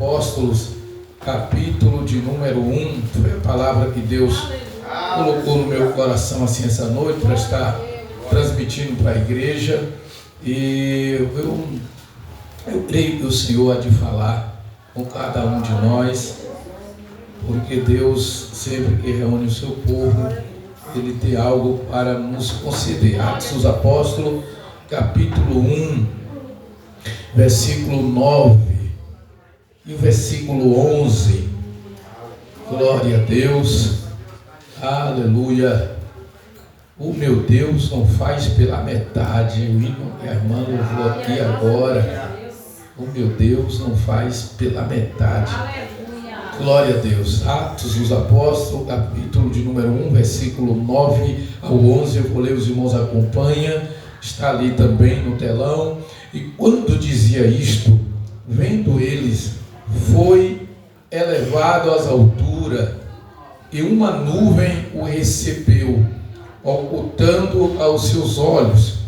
Apóstolos, capítulo de número 1. Foi a palavra que Deus colocou no meu coração assim essa noite para estar transmitindo para a igreja. E eu creio que o Senhor há de falar com cada um de nós, porque Deus, sempre que reúne o seu povo, Ele tem algo para nos conceder. Atos dos Apóstolos, capítulo 1, versículo 9 e o versículo 11. Glória a Deus, aleluia. O meu Deus não faz pela metade. O hino que a irmã louvou aqui agora. O meu Deus não faz pela metade. Glória a Deus. Atos dos Apóstolos, capítulo de número 1, versículo 9 ao 11. Eu vou ler, os irmãos acompanham. Está ali também no telão. E quando dizia isto, vendo eles, foi elevado às alturas, e uma nuvem o recebeu, ocultando aos seus olhos.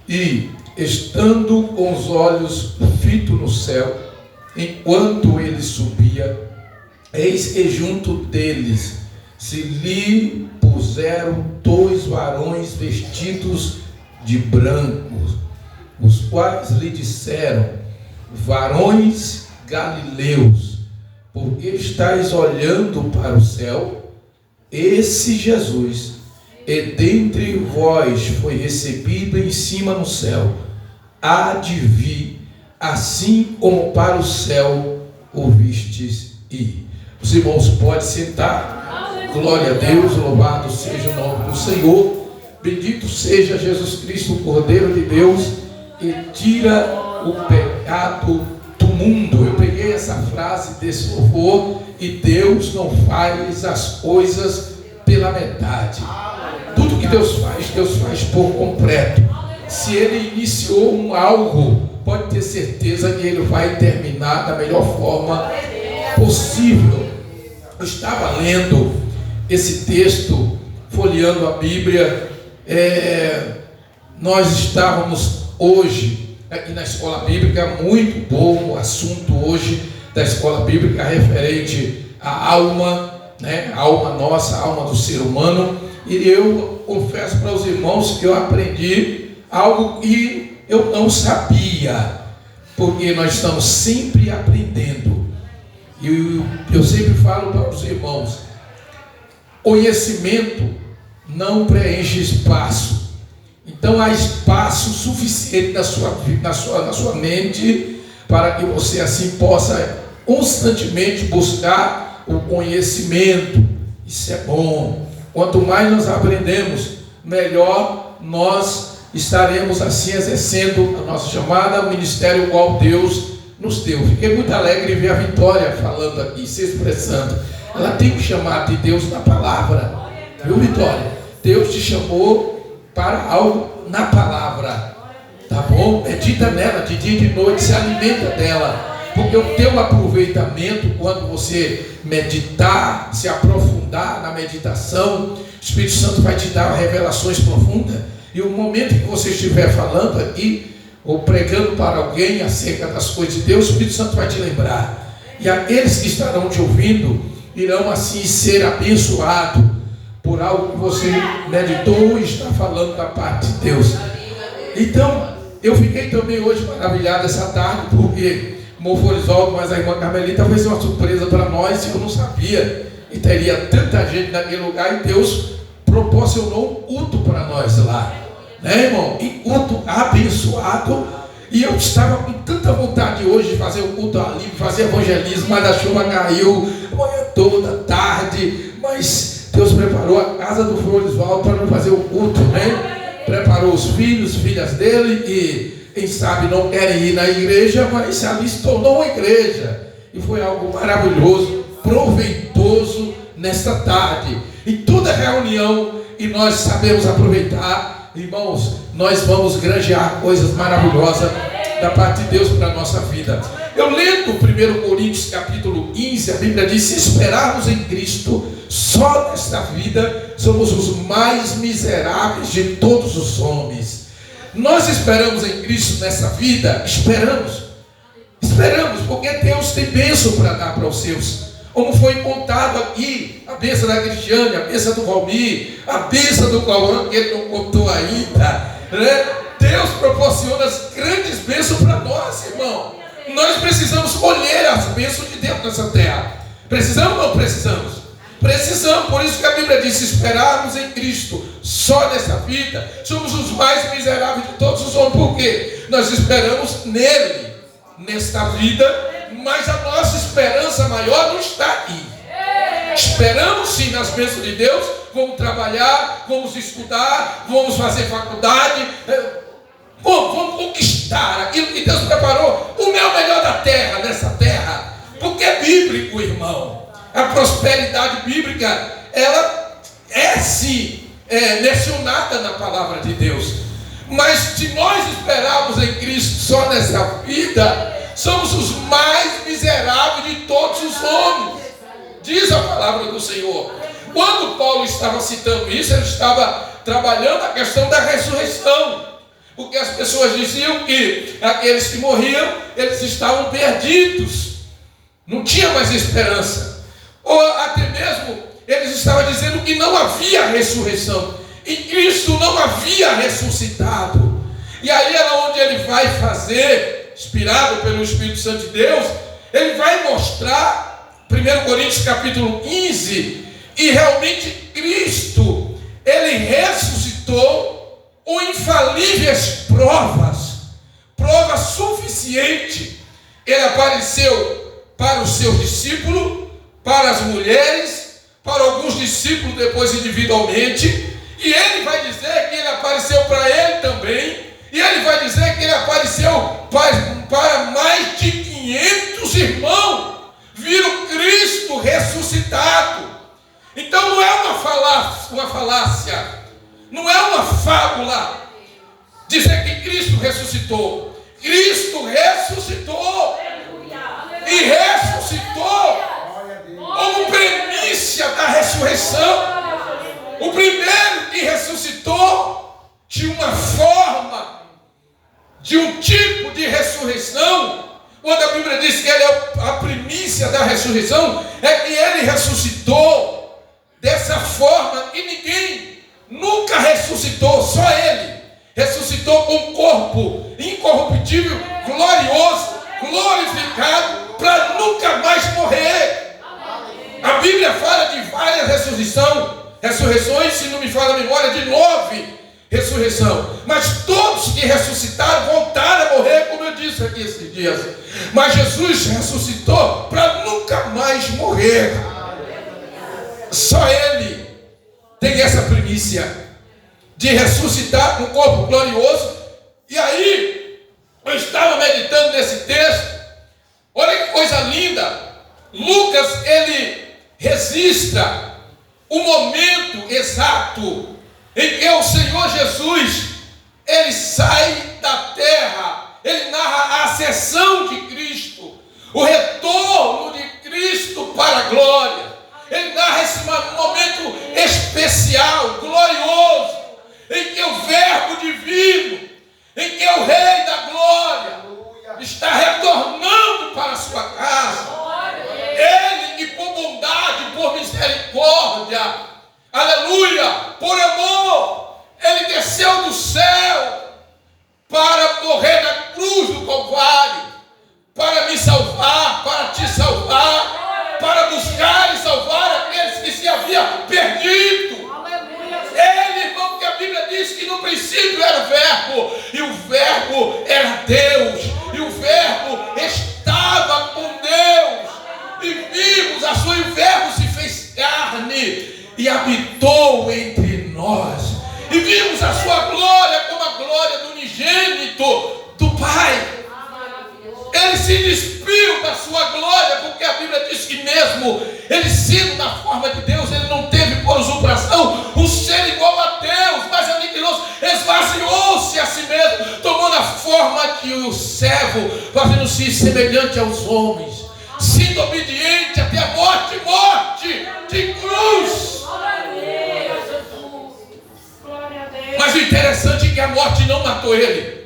E, estando com os olhos fitos no céu, enquanto ele subia, eis que junto deles se lhe puseram dois varões vestidos de branco, os quais lhe disseram: varões galileus, por que estáis olhando para o céu? Esse Jesus, e dentre vós foi recebido em cima no céu, há de vir, assim como para o céu ouvistes ir. Os irmãos podem sentar. Glória a Deus, louvado seja o nome do Senhor. Bendito seja Jesus Cristo, o Cordeiro de Deus, que tira o pecado do mundo. Eu peguei essa frase desse louvor: e Deus não faz as coisas pela metade. Tudo que Deus faz por completo. Se Ele iniciou algo, pode ter certeza que Ele vai terminar da melhor forma possível. Eu estava lendo esse texto, folheando a Bíblia. Nós estávamos hoje aqui na escola bíblica, muito bom o assunto hoje da escola bíblica referente à alma, né? A alma nossa, a alma do ser humano. E eu confesso para os irmãos que eu aprendi algo que eu não sabia, porque nós estamos sempre aprendendo. E eu sempre falo para os irmãos: conhecimento não preenche espaço. Então há espaço suficiente na sua mente para que você assim possa constantemente buscar o conhecimento. Isso é bom. Quanto mais nós aprendemos, melhor nós estaremos assim exercendo a nossa chamada, o ministério qual Deus nos deu. Fiquei muito alegre em ver a Vitória falando aqui, se expressando. Ela tem que chamar de Deus na palavra. Viu, Vitória? Deus te chamou para algo na palavra, tá bom? Medita nela de dia e de noite, se alimenta dela, porque o teu aproveitamento, quando você meditar, se aprofundar na meditação, o Espírito Santo vai te dar revelações profundas. E o momento que você estiver falando aqui, ou pregando para alguém acerca das coisas de Deus, o Espírito Santo vai te lembrar. E aqueles que estarão te ouvindo irão assim ser abençoados por algo que você meditou e está falando da parte de Deus. Então, eu fiquei também hoje maravilhado essa tarde, porque o irmão Florisvaldo, mas a irmã Carmelita fez uma surpresa para nós, e eu não sabia. E teria tanta gente naquele lugar, e Deus proporcionou um culto para nós lá, né, irmão? E culto abençoado. E eu estava com tanta vontade hoje de fazer o culto ali, fazer evangelismo, mas a chuva caiu a manhã toda, tarde, mas Deus preparou a casa do Florisvaldo para fazer o culto, né? Preparou os filhos, filhas dele, e quem sabe não querem ir na igreja, mas ali se tornou uma igreja. E foi algo maravilhoso, proveitoso nesta tarde. Em toda reunião, e nós sabemos aproveitar, irmãos, nós vamos granjear coisas maravilhosas da parte de Deus para a nossa vida. Eu lendo 1 Coríntios capítulo 15, a Bíblia diz: se esperarmos em Cristo, só nesta vida somos os mais miseráveis de todos os homens. Nós esperamos em Cristo nessa vida? Esperamos, porque Deus tem bênção para dar para os seus. Como foi contado aqui, a bênção da Cristiane, a bênção do Valmir, a bênção do Cauã, que ele não contou ainda, né? Deus proporciona as grandes bênçãos para nós, irmão. Nós precisamos colher as bênçãos de Deus nessa terra. Precisamos ou não precisamos? Precisamos, por isso que a Bíblia diz: se esperarmos em Cristo só nessa vida, somos os mais miseráveis de todos os homens. Por quê? Nós esperamos nele, nesta vida, mas a nossa esperança maior não está aqui. Esperamos sim nas bênçãos de Deus. Vamos trabalhar, vamos estudar, vamos fazer faculdade, vamos conquistar aquilo que Deus preparou, o melhor da terra, nessa terra, porque é bíblico, irmão. A prosperidade bíblica, ela é sim mencionada na palavra de Deus. Mas se nós esperarmos em Cristo só nessa vida, somos os mais miseráveis de todos os homens, diz a palavra do Senhor. Quando Paulo estava citando isso, ele estava trabalhando a questão da ressurreição, porque as pessoas diziam que aqueles que morriam, eles estavam perdidos, não tinha mais esperança. Ou até mesmo eles estavam dizendo que não havia ressurreição, em Cristo não havia ressuscitado. E aí era onde ele vai fazer, inspirado pelo Espírito Santo de Deus, ele vai mostrar 1 Coríntios capítulo 15, e realmente Cristo, ele ressuscitou com infalíveis provas suficientes. Ele apareceu para os seus discípulos, para as mulheres, para alguns discípulos depois individualmente, e ele vai dizer que ele apareceu para ele também, e ele vai dizer que ele apareceu para mais de 500 irmãos, viram Cristo ressuscitado. Então não é uma falácia, não é uma fábula dizer que Cristo ressuscitou. Cristo ressuscitou, e ressuscitou como primícia da ressurreição. O primeiro que ressuscitou de uma forma, de um tipo de ressurreição, quando a Bíblia diz que ele é a primícia da ressurreição, é que ele ressuscitou dessa forma que ninguém nunca ressuscitou, só ele ressuscitou com um corpo incorruptível, glorioso, glorificado, para nunca mais morrer. A Bíblia fala de várias ressurreições, se não me falha a memória, de 9 ressurreições. Mas todos que ressuscitaram voltaram a morrer, como eu disse aqui esses dias. Mas Jesus ressuscitou para nunca mais morrer. Só ele tem essa primícia de ressuscitar com um corpo glorioso. E aí, eu estava meditando nesse texto. Olha que coisa linda. Lucas, ele registra o momento exato em que o Senhor Jesus, ele sai da terra. Ele narra a ascensão de Cristo, o retorno de Cristo para a glória. Ele narra esse momento especial, glorioso, em que o Verbo divino, em que o Rei da glória está retornando para a sua casa. Ele que por bondade, por misericórdia, aleluia, por amor, ele desceu do céu para morrer na cruz do Calvário, para me salvar, para te salvar, para buscar e salvar aqueles que se haviam perdido. Ele, irmão, que a Bíblia diz que no princípio era o Verbo, e o Verbo era Deus, e o Verbo estava com Deus, e vimos a sua, e o Verbo se fez carne e habitou entre nós, e vimos a sua glória como a glória do unigênito do Pai. Ele se despiu da sua glória, porque a Bíblia diz que mesmo ele sendo na forma de Deus, ele não teve por usurpação um ser igual a Deus, mas aniquilou-se, esvaziou-se a si mesmo, tomando a forma de um servo, fazendo-se semelhante aos homens, sendo obediente até a morte de cruz. Mas o interessante é que a morte não matou ele.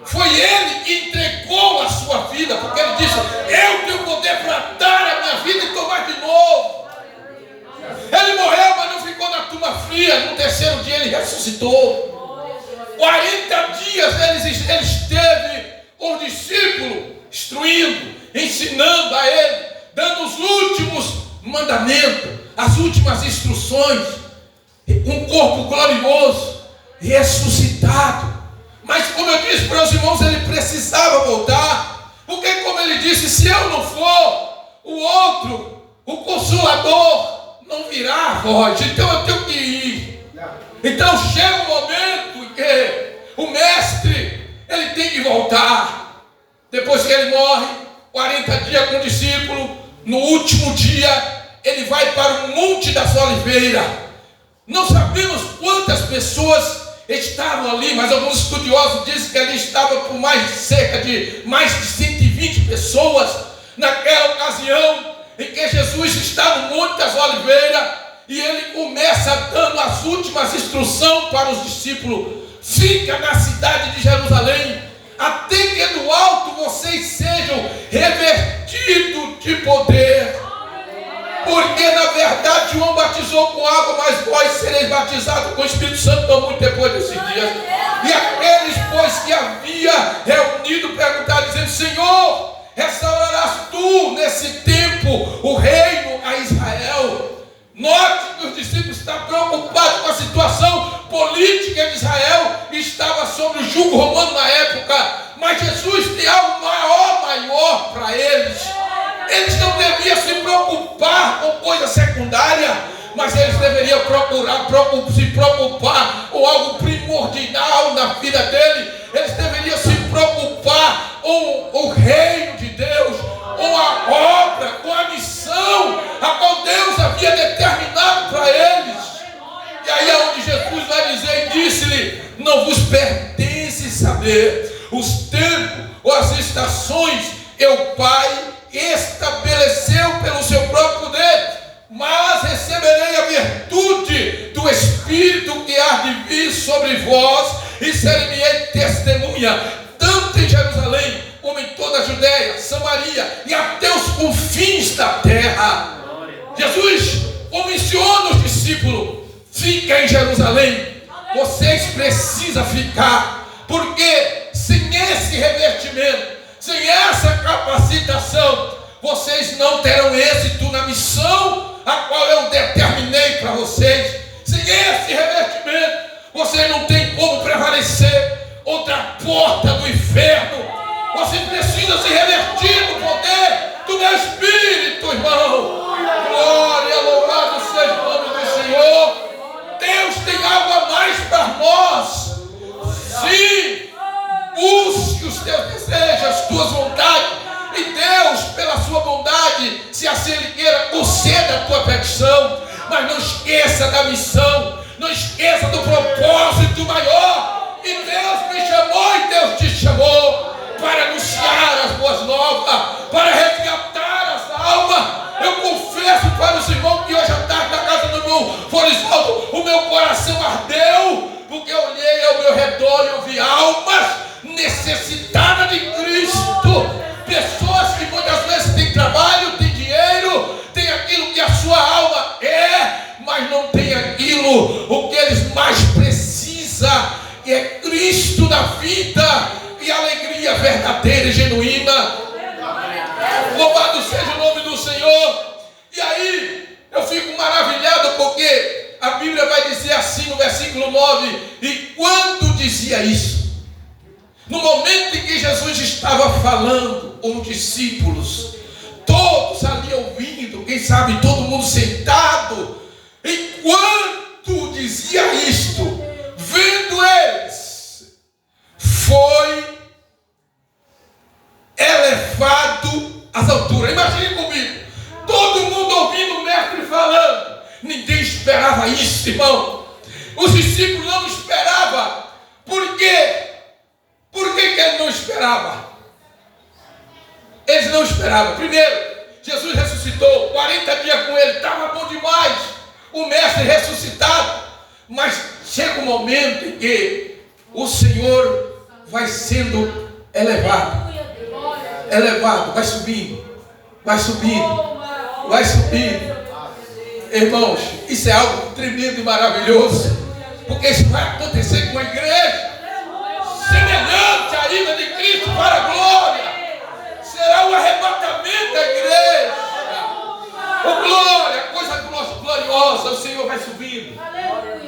Foi ele que entregou a sua vida, porque ele disse: eu tenho poder terceiro dia ele ressuscitou. 40 dias ele esteve com os discípulos, instruindo, ensinando a ele, dando os últimos mandamentos, as últimas instruções. Um corpo glorioso, ressuscitado. Mas como eu disse para os irmãos, ele precisava voltar. Porque como ele disse, se eu não for, o outro, o Consolador, não virá a voz. Então eu tenho que ir. Então chega um momento em que o mestre, ele tem que voltar. Depois que ele morre, 40 dias com o discípulo, no último dia, ele vai para o Monte das Oliveiras. Não sabemos quantas pessoas estavam ali, mas alguns estudiosos dizem que ali estava por cerca de mais de 120 pessoas. Naquela ocasião em que Jesus está no Monte das Oliveiras, e ele começa dando as últimas instruções para os discípulos: fica na cidade de Jerusalém, até que do alto vocês sejam revestidos de poder. Porque na verdade João batizou com água, mas vós sereis batizados com o Espírito Santo não muito depois desses dias. E aqueles, pois, que havia reunido, perguntaram, dizendo: Senhor, restaurarás tu nesse tempo o reino a Israel? Note que os discípulos estão preocupados com a situação política de Israel, estava sob o jugo romano na época, mas Jesus tem algo maior para eles. Eles não deviam se preocupar com coisa secundária, mas eles deveriam se preocupar com algo primordial na vida dele. Eles deveriam se preocupar com o reino de Deus, com a obra, com a missão a qual Deus havia determinado para eles. E aí é onde Jesus vai dizer, e disse-lhe: não vos pertence saber os tempos ou as estações que o Pai estabeleceu pelo seu próprio poder, mas receberei a virtude do Espírito que há de vir sobre vós, e serei testemunha, tanto em Jerusalém, como em toda a Judéia, Samaria e até os confins da terra. Jesus comissiona os discípulos: fica em Jerusalém, vocês precisam ficar, porque sem esse revestimento, sem essa capacitação, vocês não terão êxito na missão a qual eu determinei para vocês. Sem esse revestimento, vocês não têm como prevalecer contra a porta do inferno. Você precisa se revestir do poder do meu Espírito, irmão. Glória, louvado seja o nome do Senhor. Deus tem algo a mais para nós. Sim. Busque os teus desejos, as tuas vontades, e Deus, pela sua bondade, se assim Ele queira, conceda a tua petição. Mas não esqueça da missão, não esqueça do propósito maior. E Deus me chamou e Deus te chamou para anunciar as boas novas, para resgatar as almas. Eu confesso para os irmãos que hoje à tarde, na casa do meu Floresvaldo, o meu coração ardeu, porque eu olhei ao meu redor e eu vi almas necessitadas de Cristo. Pessoas que muitas vezes têm trabalho, têm dinheiro, têm aquilo que a sua alma mas não tem aquilo, o que eles mais precisam, que é Cristo na vida e alegria verdadeira e genuína. Louvado seja o nome do Senhor. E aí eu fico maravilhado, porque a Bíblia vai dizer assim no versículo 9: e quando dizia isso, no momento em que Jesus estava falando com os discípulos, todos ali ouvindo, quem sabe todo mundo sentado, enquanto dizia isto, vendo eles, foi elevado às alturas. Imagine comigo, todo mundo ouvindo o mestre falando. Ninguém esperava isso, irmão. Os discípulos não esperavam. Por quê? Por que ele não esperava? Eles não esperavam. Primeiro, Jesus ressuscitou, 40 dias com ele, estava bom demais. O mestre ressuscitado. Mas chega um momento em que o Senhor vai sendo elevado. Elevado, vai subindo. Vai subindo. Vai subindo. Irmãos, isso é algo tremendo e maravilhoso. Porque isso vai acontecer com a igreja. Semelhante à ida de Cristo para a glória. Será o arrebatamento da igreja. Oh glória, coisa gloriosa. O Senhor vai subindo.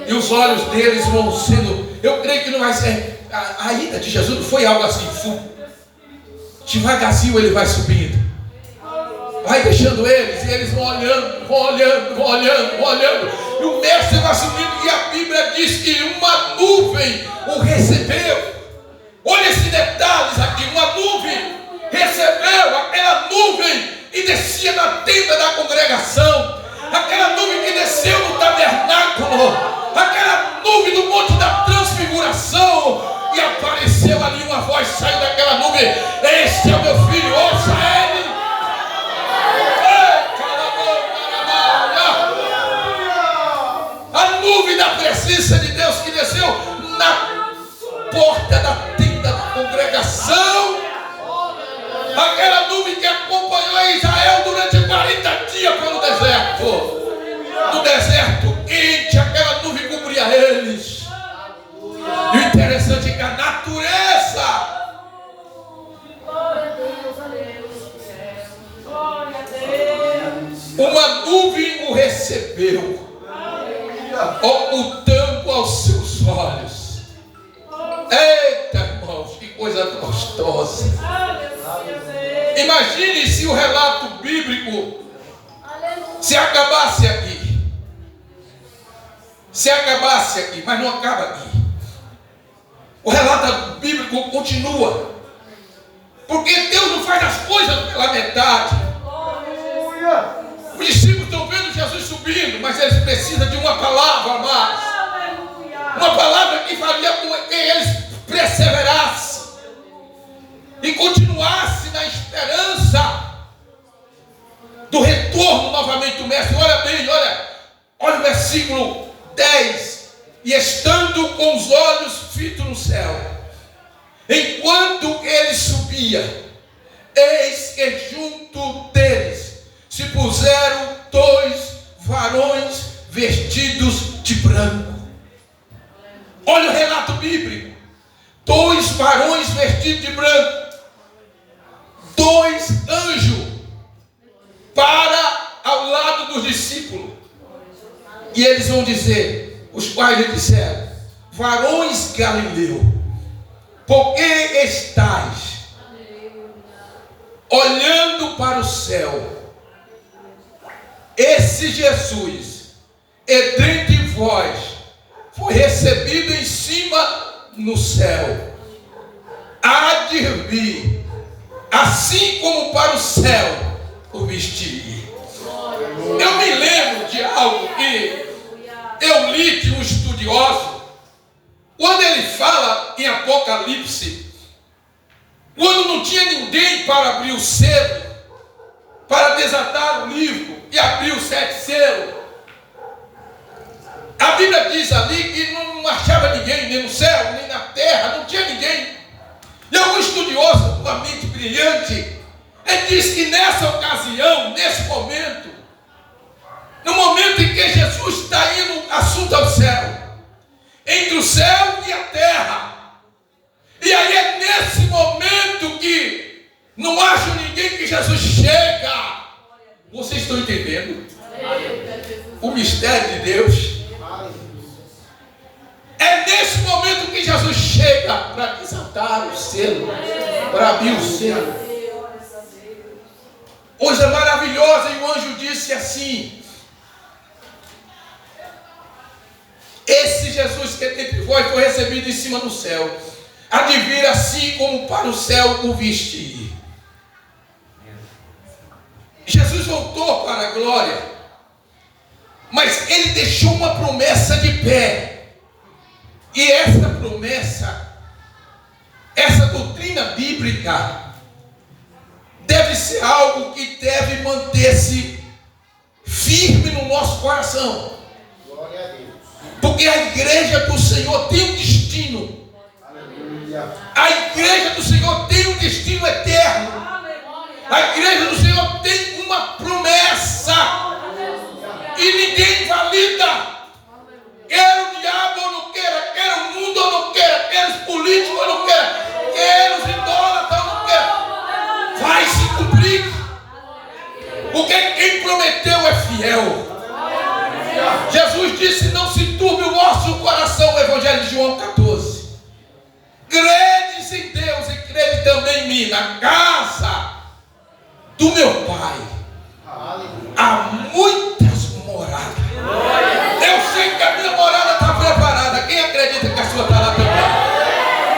E os olhos deles vão sendo. Eu creio que não vai ser. A ida de Jesus não foi algo assim. Devagarzinho ele vai subindo. Vai deixando eles. E eles vão olhando, vão olhando, vão olhando, vão olhando. E o mestre vai subindo. E a Bíblia diz que uma nuvem o recebeu. Olha esses detalhes aqui. Uma nuvem recebeu aquela nuvem e descia na tenda da congregação. Aquela nuvem que desceu no tabernáculo. Aquela nuvem do monte da transfiguração. E apareceu ali uma voz, saiu daquela nuvem. Este é o meu filho, ouça ele. A nuvem da presença de Deus que desceu na porta da tenda da congregação. Aquela nuvem que acompanhou Israel durante 40 dias pelo deserto. No deserto quente, aquela nuvem cobria eles. E o interessante é que a natureza uma nuvem o recebeu, ocultando aos seus olhos. Eita, irmãos, que coisa gostosa. Imagine se o relato bíblico se acabasse aqui. Se acabasse aqui, mas não acaba aqui. O relato bíblico continua. Porque Deus não faz as coisas pela metade. Os discípulos estão vendo Jesus subindo, mas eles precisam de uma palavra a mais. Uma palavra que faria com que eles perseverassem e continuassem na esperança do retorno novamente do Mestre. Olha bem, olha o versículo 10. E estando com os olhos fitos no céu, enquanto ele subia, eis que junto deles se puseram 2 varões vestidos de branco. Olha o relato bíblico. 2 varões vestidos de branco. 2 anjos para ao lado dos discípulos. E eles vão dizer, os quais lhe disseram: varões Galileu, por que estáis olhando para o céu? Esse Jesus, dentre vós, foi recebido em cima no céu. Há de vir, assim como para o céu o vestir. Eu me lembro de algo que eu li de um estudioso, quando ele fala em Apocalipse, quando não tinha ninguém para abrir o selo, para desatar o livro e abrir os 7 selos. A Bíblia diz ali que não achava ninguém, nem no céu, nem na terra, não tinha ninguém. E algum estudioso, com uma mente brilhante, ele diz que nessa ocasião, nesse momento, no momento em que Jesus está indo assunto ao céu, entre o céu e a terra, e aí é nesse momento que não acha ninguém que Jesus chega. Vocês estão entendendo? O mistério de Deus. É nesse momento que Jesus chega para desatar o selo, para abrir o selo. Coisa maravilhosa, e o anjo disse assim: esse Jesus que é entre vós foi recebido em cima do céu, há de vir assim como para o céu o viste. Jesus voltou para a glória, mas ele deixou uma promessa de pé. E essa promessa, essa doutrina bíblica, deve ser algo que deve manter-se firme no nosso coração. Glória a Deus. Porque a igreja do Senhor tem um destino. Aleluia. A igreja do Senhor tem um destino eterno. A igreja do Senhor tem uma promessa. E ninguém valida. Quer o diabo ou não quer prometeu é fiel. Jesus disse: não se turbe o vosso coração, o Evangelho de João 14. Credes em Deus e crede também em mim. Na casa do meu Pai há muitas moradas. Eu sei que a minha morada está preparada. Quem acredita que a sua está lá também?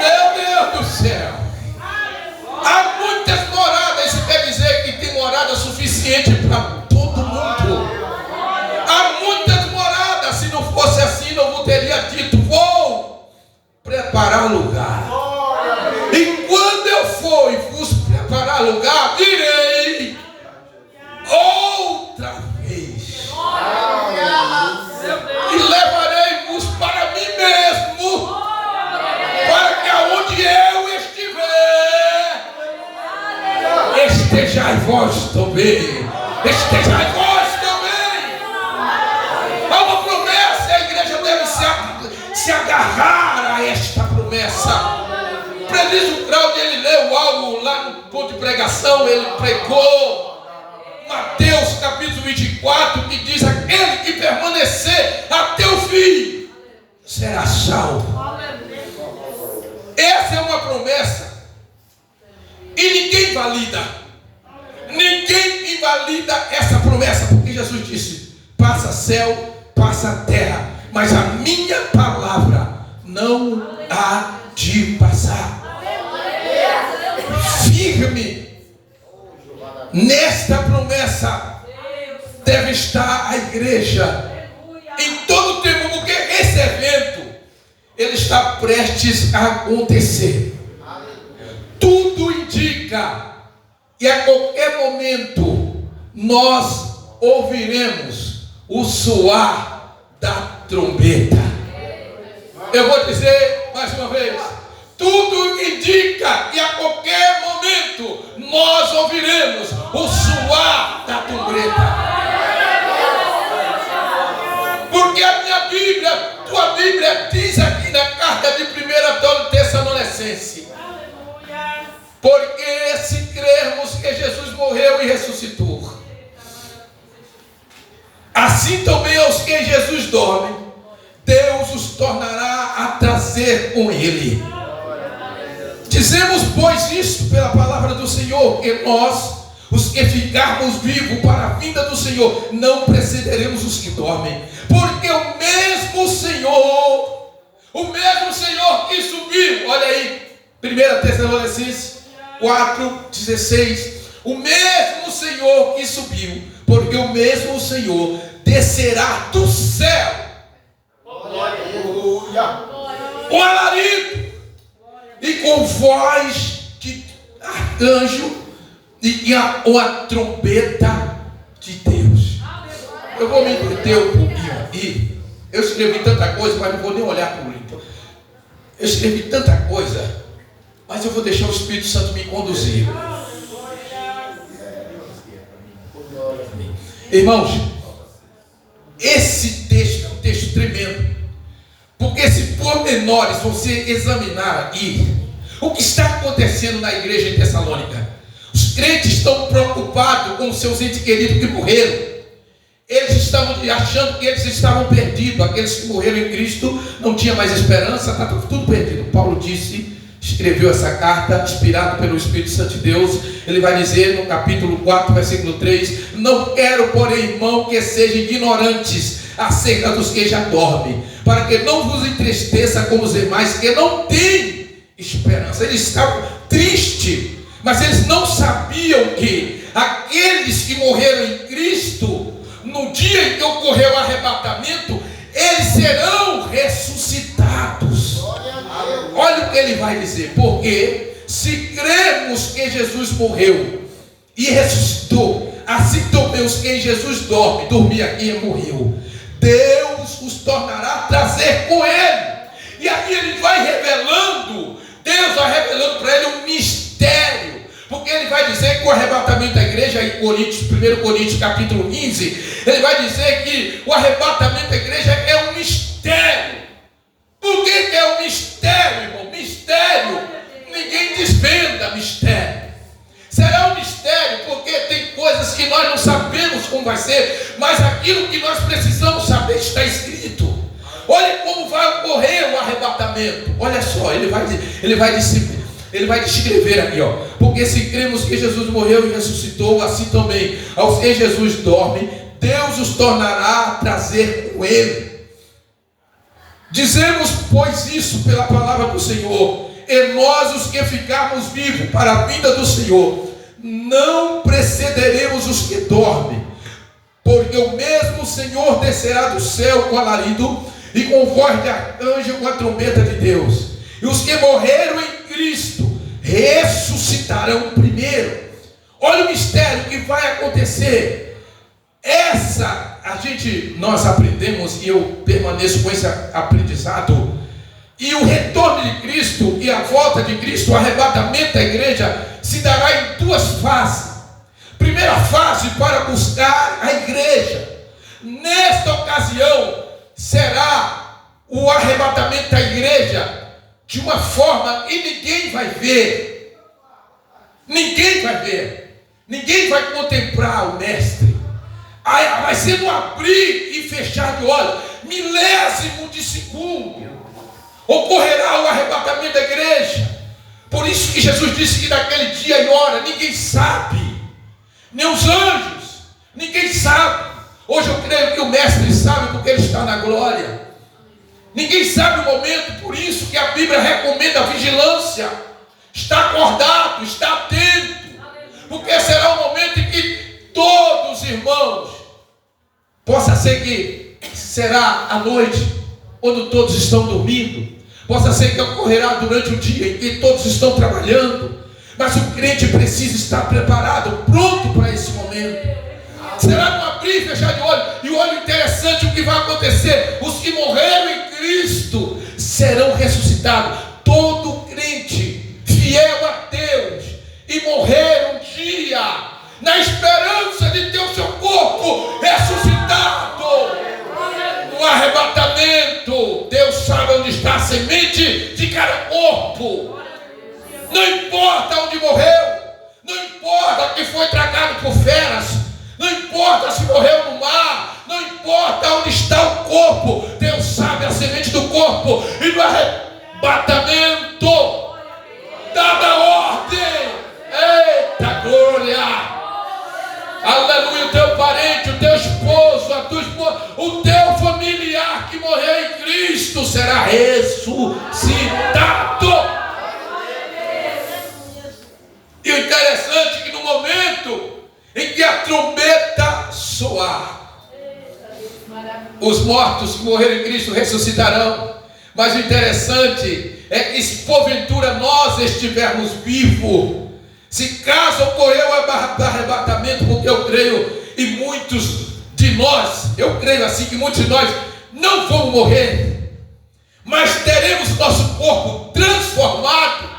Meu Deus do céu. Há muitas moradas. Isso quer dizer que tem morada suficiente para todo mundo. Há muitas moradas. Se não fosse assim, não teria dito: vou preparar lugar. E quando eu for e vos preparar lugar, virei outra vez e levarei-vos para mim mesmo, para que aonde eu estiver, estejais vós também. Estejais vós também. Há uma promessa e a igreja deve se agarrar a esta promessa. O presbítero Claudio, ele leu algo lá no ponto de pregação, ele pregou Mateus capítulo 24, que diz: aquele que permanecer até o fim será salvo. Essa é uma promessa e ninguém invalida essa promessa, porque Jesus disse: passa céu, passa terra, mas a minha palavra não há de passar. Firme nesta promessa deve estar a igreja em todo o tempo, porque esse evento ele está prestes a acontecer. Tudo indica que a qualquer momento nós ouviremos o soar da trombeta. Eu vou dizer mais uma vez: tudo indica que a qualquer momento nós ouviremos o soar da trombeta. Porque a minha Bíblia, tua Bíblia diz aqui na carta de 1 Tessalonicenses: porque se crermos que Jesus morreu e ressuscitou, assim também aos que Jesus dorme, Deus os tornará a trazer com Ele. Dizemos, pois, isto pela palavra do Senhor, que nós, os que ficarmos vivos para a vinda do Senhor, não precederemos os que dormem. Porque o mesmo Senhor que subiu, olha aí, 1 Tessalonicenses 4:16, o mesmo Senhor que subiu, porque o mesmo Senhor descerá do céu com alarido e com voz de arcanjo e a trombeta de Deus. Eu vou me entreter um pouquinho aqui. Eu escrevi tanta coisa, mas não vou nem olhar para o livro. Eu escrevi tanta coisa, mas eu vou deixar o Espírito Santo me conduzir. Irmãos, esse texto é um texto tremendo. Porque se pormenores você examinar aqui o que está acontecendo na igreja em Tessalônica, os crentes estão preocupados com os seus entes queridos que morreram. Eles estavam achando que eles estavam perdidos. Aqueles que morreram em Cristo não tinham mais esperança, está tudo perdido. Paulo escreveu essa carta, inspirado pelo Espírito Santo de Deus. Ele vai dizer no capítulo 4, versículo 3: não quero, porém, irmão, que sejam ignorantes acerca dos que já dormem, para que não vos entristeça como os demais que não têm esperança. Eles estavam tristes, mas eles não sabiam que aqueles que morreram em Cristo, no dia em que ocorreu o arrebatamento, eles serão ressuscitados. Olha o que ele vai dizer: porque se cremos que Jesus morreu e ressuscitou, assim também os que em Jesus dormia aqui e morreu, Deus os tornará a trazer com Ele. E aqui ele vai revelando, Deus vai revelando para ele um mistério. Porque ele vai dizer que o arrebatamento da igreja, em 1 Coríntios capítulo 15, ele vai dizer que o arrebatamento da igreja é um mistério. Por que é um mistério, irmão? Mistério, ninguém desvenda mistério. Será um mistério porque tem coisas que nós não sabemos como como vai ser, mas aquilo que nós precisamos saber está escrito. Olha como vai ocorrer o arrebatamento. Olha só, ele vai descrever aqui, ó. Porque se cremos que Jesus morreu e ressuscitou, assim também aos que Jesus dorme, Deus os tornará a trazer com ele. Dizemos, pois, isso pela palavra do Senhor, e nós, os que ficarmos vivos para a vinda do Senhor, não precederemos os que dormem, porque o mesmo Senhor descerá do céu com alarido e com voz de arcanjo, com a trombeta de Deus, e os que morreram em Cristo ressuscitarão primeiro. Olha o mistério que vai acontecer. Nós aprendemos, e eu permaneço com esse aprendizado, e o retorno de Cristo e a volta de Cristo, o arrebatamento da igreja, se dará em duas fases. Primeira fase, para buscar a igreja. Nesta ocasião, será o arrebatamento da igreja de uma forma e ninguém vai ver. Ninguém vai ver. Ninguém vai contemplar o Mestre. Vai ser no abrir e fechar de olhos, milésimo de segundo, ocorrerá o arrebatamento da igreja. Por isso que Jesus disse que naquele dia e hora ninguém sabe, nem os anjos, ninguém sabe. Hoje eu creio que o Mestre sabe, porque ele está na glória. Ninguém sabe o momento, por isso que a Bíblia recomenda a vigilância. Está acordado, está atento, porque será o momento em que todos, irmãos, possa ser que será à noite, quando todos estão dormindo, possa ser que ocorrerá durante o dia em que todos estão trabalhando, mas o crente precisa estar preparado, pronto para esse momento. Será no abrir e fechar de olho. E olha interessante o que vai acontecer: os que morreram em Cristo serão ressuscitados. Todo crente fiel a Deus e morrer um dia na esperança de ter o seu corpo ressuscitado no arrebatamento. Deus sabe onde está a semente de cada corpo. Não importa onde morreu, não importa que foi tragado por feras, não importa se morreu no mar, não importa onde está o corpo. Deus sabe a semente do corpo, e no arrebatamento, dada a ordem, eita glória, aleluia, o teu parente, o teu esposo, a tua esposa, o teu familiar que morreu em Cristo será ressuscitado. E o interessante é que no momento em que a trombeta soar, os mortos que morreram em Cristo ressuscitarão. Mas o interessante é que se porventura nós estivermos vivos, se caso ocorrer o arrebatamento, porque eu creio, e muitos de nós, eu creio assim, que muitos de nós não vamos morrer, mas teremos nosso corpo transformado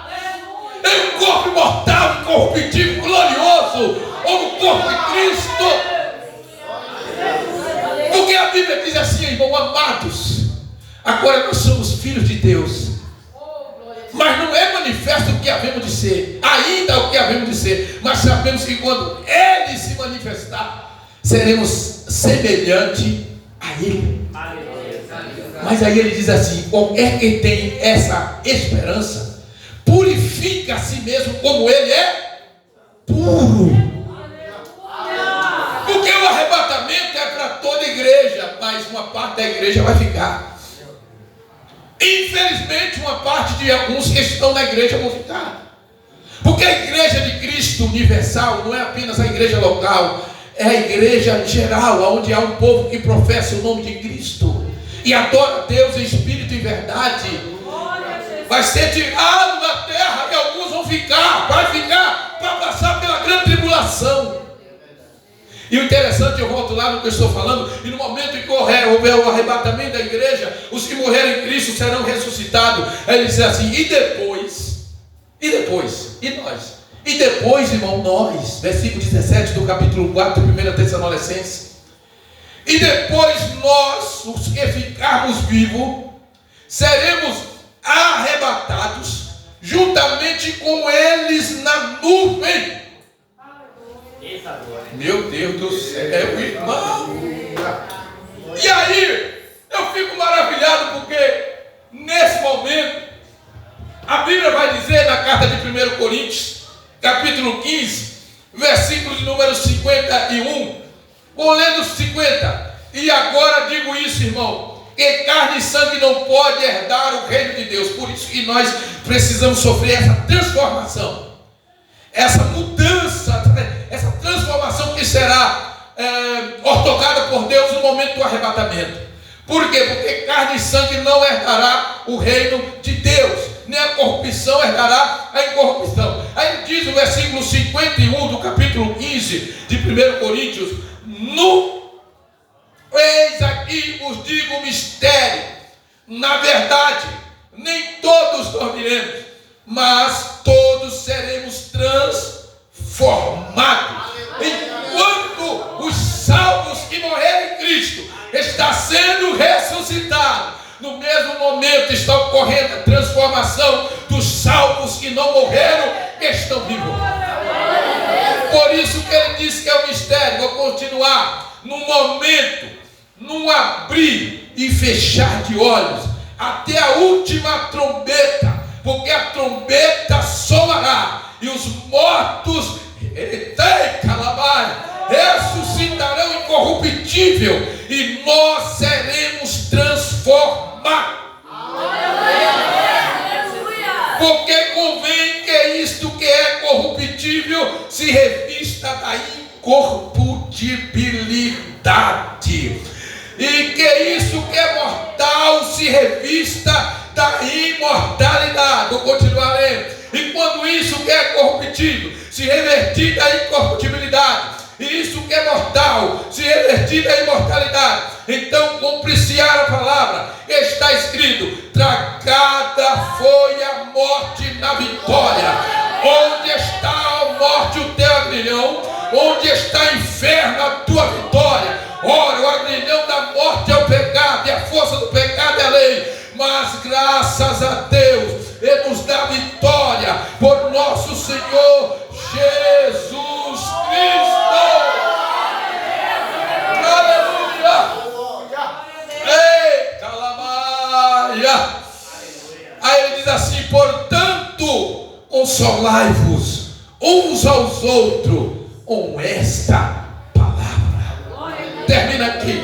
em um corpo imortal, incorruptível, glorioso, como o corpo de Cristo. Porque a Bíblia diz assim, irmão, amados, agora nós somos filhos de Deus, mas não é manifesto o que havemos de ser, ainda o que havemos de ser, mas sabemos que quando Ele se manifestar, seremos semelhante a Ele. Mas aí ele diz assim: qualquer que tem essa esperança, purifica a si mesmo como Ele é puro. Porque o arrebatamento é para toda a igreja, mas uma parte da igreja vai ficar. Infelizmente, uma parte de alguns que estão na igreja vão ficar. Porque a igreja de Cristo universal não é apenas a igreja local, é a igreja geral, onde há um povo que professa o nome de Cristo e adora a Deus em espírito e verdade. Vai ser tirado da terra e alguns vão ficar, vai ficar para passar pela grande tribulação. E o interessante, eu volto lá no que eu estou falando, e no momento em que houver o arrebatamento da igreja, os que morreram em Cristo serão ressuscitados. Aí ele diz assim: e depois, irmão, nós, versículo 17 do capítulo 4, 1 Tessalonicenses, e depois nós, os que ficarmos vivos, seremos arrebatados juntamente com eles na nuvem. Meu Deus do céu, irmão. E aí, eu fico maravilhado porque nesse momento, a Bíblia vai dizer na carta de 1 Coríntios, capítulo 15, versículo de número 51, vou lendo 50. E agora digo isso, irmão, que carne e sangue não pode herdar o reino de Deus. Por isso que nós precisamos sofrer essa transformação, essa mudança, essa transformação que será ortogada por Deus no momento do arrebatamento. Por quê? Porque carne e sangue não herdará o reino de Deus, nem a corrupção herdará a incorrupção. Aí diz o versículo 51 do capítulo 15 de 1 Coríntios: eis aqui vos digo o mistério, na verdade, nem todos dormiremos, mas todos seremos transformados. Enquanto os salvos que morreram em Cristo está sendo ressuscitado, no mesmo momento está ocorrendo a transformação dos salvos que não morreram, que estão vivos. Por isso que ele disse que é um mistério. Vou continuar. No momento, num abrir e fechar de olhos, até a última trombeta, porque a trombeta soará e os mortos ressuscitarão incorruptível e nós seremos transformados. Porque convém que isto que é corruptível se revista da incorruptibilidade, e que isso que é mortal se revista da imortalidade. Vou continuar lendo. E quando isso que é corruptível se revertir da incorruptibilidade, e isso que é mortal se revertir da imortalidade, então cumprir-se-á a palavra, está escrito: tragada foi a morte na vitória. Onde está, a morte, o teu agrilhão? Onde está, inferno, a tua vitória? Ora, o agrilhão da morte é o pecado, e a força do pecado é a lei. Mas graças a Deus, Ele nos dá vitória por nosso Senhor Jesus Cristo. Aleluia! Ei, calamaia! Aí ele diz assim: portanto, consolai-vos uns aos outros com esta palavra. Termina aqui.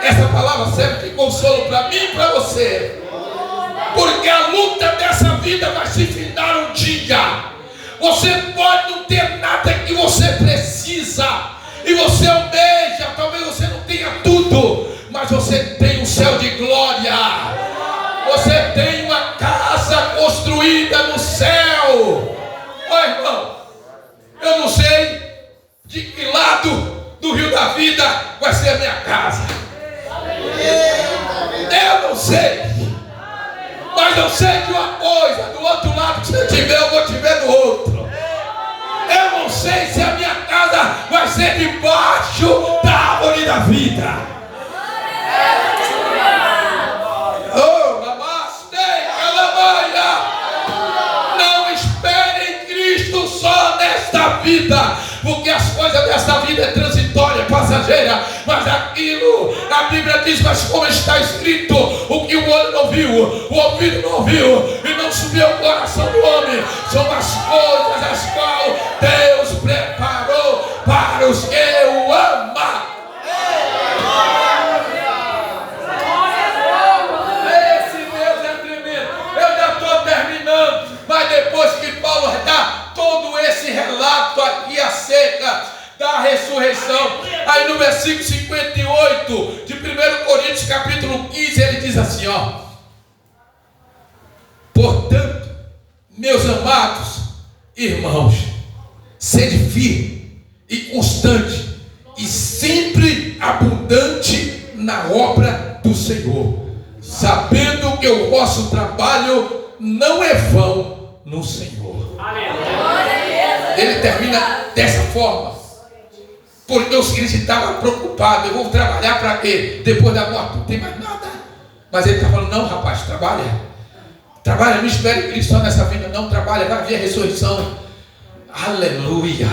Essa palavra serve de consolo para mim e para você. Porque a luta dessa vida vai se findar um dia. Você pode não ter nada que você precisa, e você almeja, talvez você não tenha tudo, mas você tem um céu de glória. Você tem uma casa construída no céu. Ó, irmão, eu não sei de que lado do rio da vida vai ser a minha casa. Eu não sei, mas eu sei de uma coisa: do outro lado que você tiver, eu vou te ver do outro. Eu não sei se a minha casa vai ser debaixo da árvore da vida. Oh, namastê, calamaia. Não espere em Cristo só nesta vida, porque as coisas desta vida é transitória, passageira. Mas aquilo, a Bíblia diz: mas como está escrito, o que o olho não viu, o ouvido não ouviu, e não subiu ao coração do homem, são as coisas as quais Deus preparou para os que o amam. Esse Deus é tremendo. Eu já estou terminando, mas depois que Paulo dá todo esse relato aqui acerca da ressurreição, aí no versículo 58 de 1 Coríntios capítulo 15, ele diz assim, ó: portanto, meus amados irmãos, sede firme e constante e sempre abundante na obra do Senhor, sabendo que o vosso trabalho não é vão no Senhor. Ele termina dessa forma, porque os crentes estavam preocupados: eu vou trabalhar para quê? Depois da morte não tem mais nada. Mas ele está falando: não, rapaz, trabalha, não espere Cristo só nessa vida, não, trabalha, vai ver a ressurreição. Aleluia.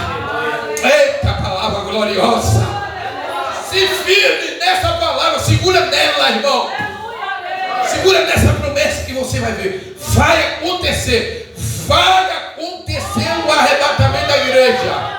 vitoriosa. Se firme nessa palavra, segura nela, irmão. Segura nessa promessa que você vai ver. Vai acontecer o arrebatamento da igreja.